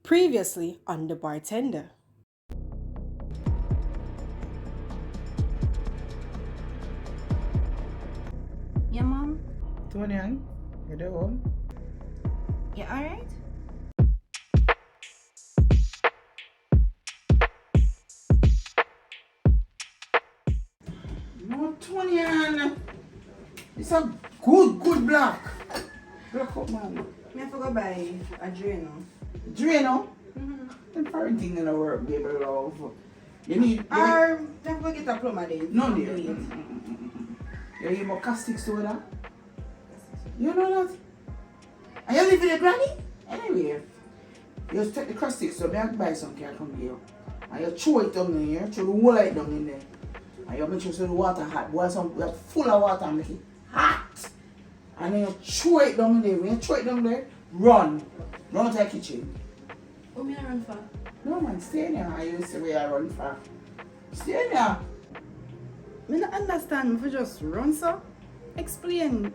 Previously on The Bartender. Yeah, Mom? Tony, you there home? Yeah, alright? No, Tony, it's a good black. Black up, man. Me have to go buy a Drano. Drano? The foreign thing in the world, baby love. You need. Or, me have to go get a plumber then. No, dear. Wait. You need more caustic soda? You know that? And you live with your granny? Anyway, you just take the caustic soda, I buy some can come here. And you throw it down in here, throw the whole light down in there. And you make sure so the water hot. Boil some, you full of water and make it hot. And then you throw it down there. When you throw it down there, run. Run to the kitchen. What me I run for? No man, stay in there. I used to where I run for. Stay in there. Me don't understand. Me for just run so. Explain.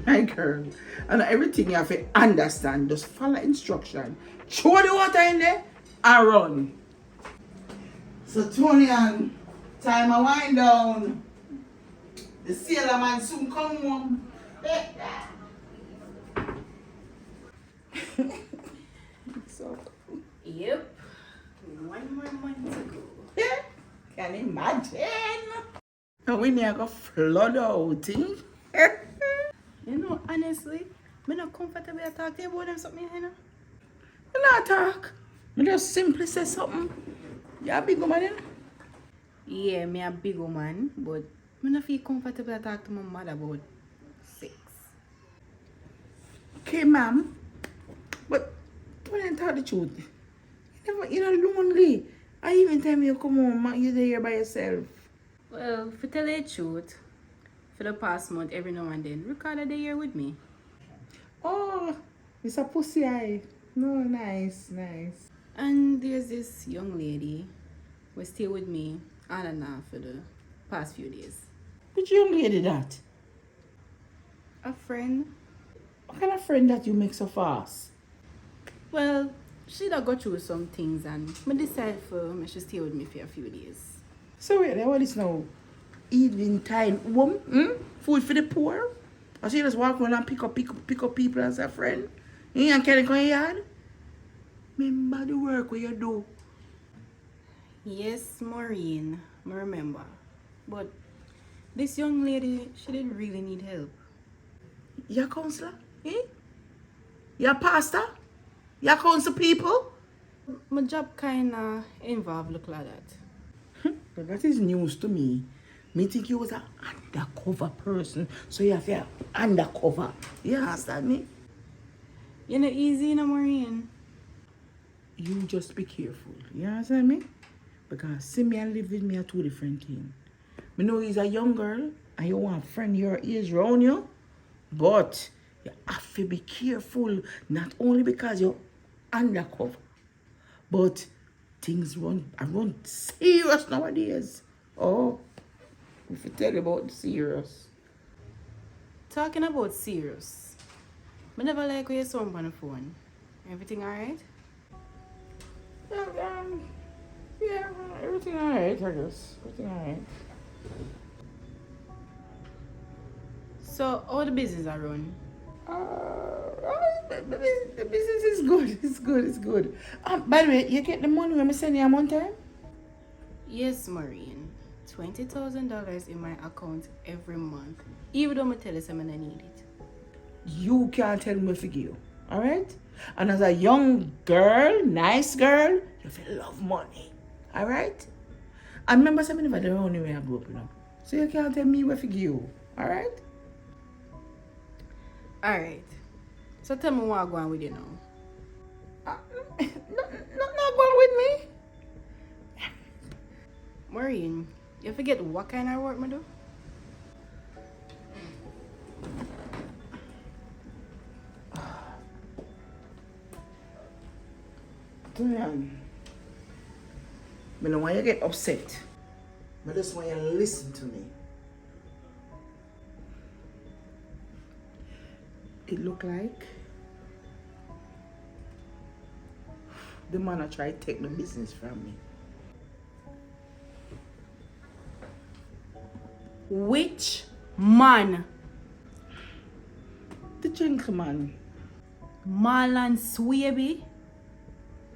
My girl. And everything you have to understand. Just follow instruction. Throw the water in there and run. So Tony and time I wind down. The sailor man soon come home. So Yep. One more month to go. yeah, can imagine. And we need to flood out, eh? You know, honestly, me not comfortable to talk to you about them something, you know? We not talk. We just simply say something. You a big woman, you know? Yeah, me a big woman, but me not feel comfortable to talk to my mother about sex. Okay, ma'am. But don't I tell the truth. You're not lonely. I even time you come home, you're there by yourself. Well, to tell you the truth, for the past month, every now and then, Ricardo they here with me. Oh, it's a pussy eye. No, nice, nice. And there's this young lady who stay with me on and off for the past few days. Which young lady that? A friend. What kind of friend that you make so fast? Well, she done go through some things and I decided for me to stay with me for a few days. So wait, what is now? Evening time, food for the poor? Or she just walk around and pick up people as a friend? You ain't carry going yard? Remember the work what you do. Yes, Maureen, I remember. But this young lady, she didn't really need help. You a counselor? Eh? You a pastor? You a counsel people? My job kinda involved look like that. But that is news to me. Me think you was an undercover person. So you have to undercover. You understand me? You know, easy, you know, Maureen. You just be careful. You understand me? Because see me and live with me are two different things. Me know he's a young girl and you want a friend your age around you. But you have to be careful. Not only because you're undercover. But things run serious nowadays. Oh, if you tell you about the serious. Talking about serious. I never like when you sound on the phone. Everything alright? Yeah, everything alright, I guess. Everything alright. So, how the business are run? The business is good. It's good. By the way, you get the money when I send you one time? Yes, Maureen. $20,000 in my account every month. Even though I tell you I'm gonna need it. You can't tell me figure you. Alright? And as a young girl, nice girl, you feel love money. Alright? And remember something about the only way I grew up, you know. So you can't tell me where figure you. Alright? Alright. So tell me what I'm going with you now. Not going with me. Maureen, you forget what kind of work I do? Damn. I don't want you to get upset. I just want you to listen to me. It look like the man I try to take my business from me. Which man? The gentleman. Marlon Swaby?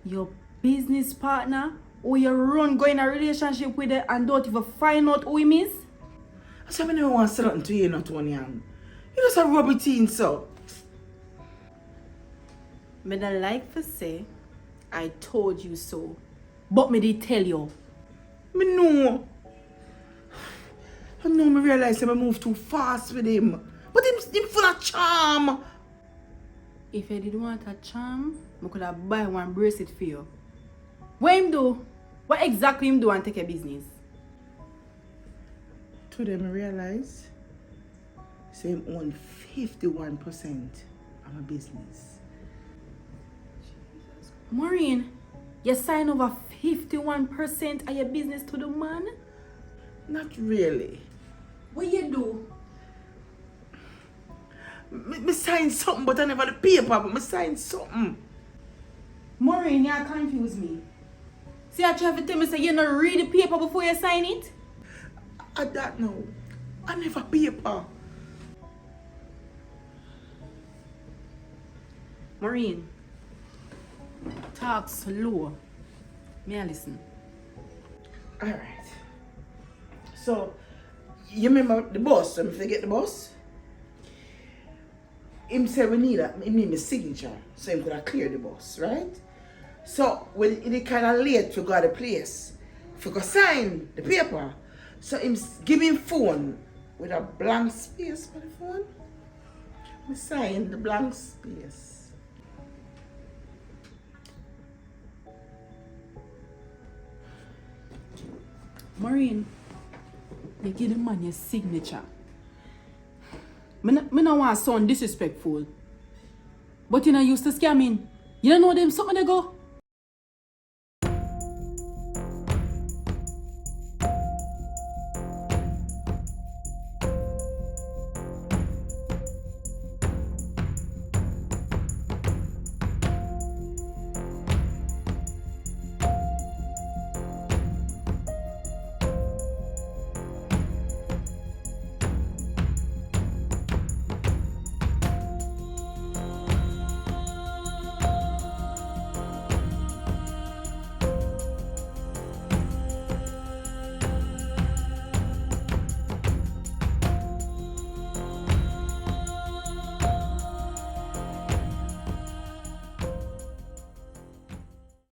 Your business partner? Or you run go in a relationship with her and don't even find out who him is? I said I never want to say nothing to you, not one young. You just a rub it in, so. Me don't like to say, I told you so. But me did tell you. Me know. I know me realize I move too fast with him. But him full of charm. If I did want a charm, I could have buy one bracelet for you. What him do? What exactly him do and take a business? Today I realize say him own 51% of my business. Maureen, you sign over 51% of your business to the man? Not really. What you do? Me sign something, but I never the paper, but me sign something. Maureen, you confuse me. See, I try to tell me say you not read the paper before you sign it? I don't know. I never paper. Maureen, talk slow. May I listen? Alright. So, you remember the boss? Let me forget the boss. Him said he need my signature, so he could have cleared the boss, right? So, when it kind of late to go to the place, if go sign the paper, so him give him phone with a blank space for the phone. We sign the blank space. Maureen, you give the man your signature. Me no want to sound disrespectful. But you know used to scamming. You don't know them something they go.